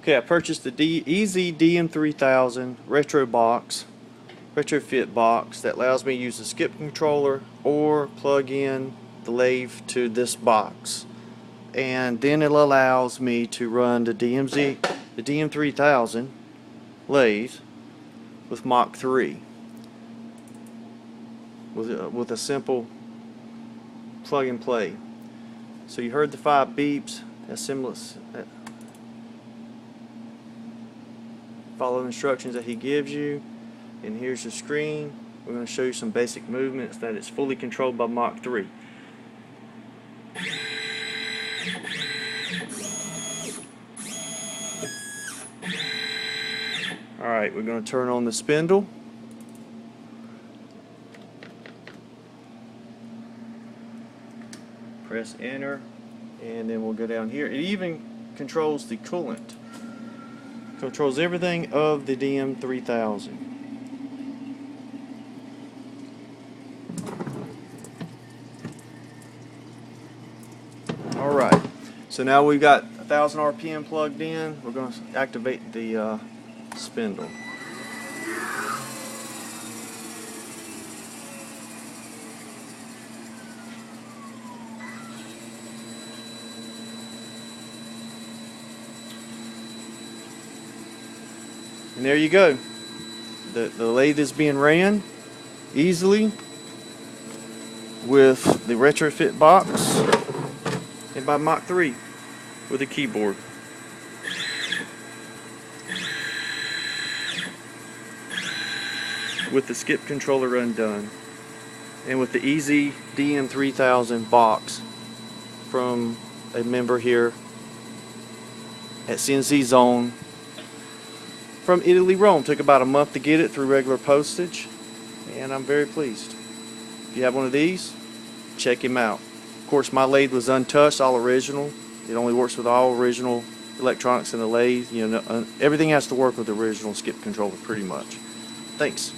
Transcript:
Okay, I purchased the Easy DM3000 Retrofit Box that allows me to use the skip controller or plug in the lathe to this box. And then it allows me to run the DM3000 lathe with Mach 3 with a simple plug and play. So you heard the 5 beeps. That's similar. Follow the instructions that he gives you, and here's the screen. We're going to show you some basic movements that it's fully controlled by Mach 3. Alright, we're going to turn on the spindle. Press enter, and then we'll go down here. It even controls the coolant. Controls everything of the DM3000. Alright, so now we've got 1000 RPM plugged in. We're going to activate the spindle. And there you go. The lathe is being ran easily with the retrofit box and by Mach 3 with a keyboard. With the skip controller undone, and with the Easy DM3000 box from a member here at CNC Zone from Italy, Rome. Took about a month to get it through regular postage, and I'm very pleased. If you have one of these, check him out. Of course, my lathe was untouched, all original. It only works with all original electronics in the lathe. You know, everything has to work with the original skip controller pretty much. Thanks.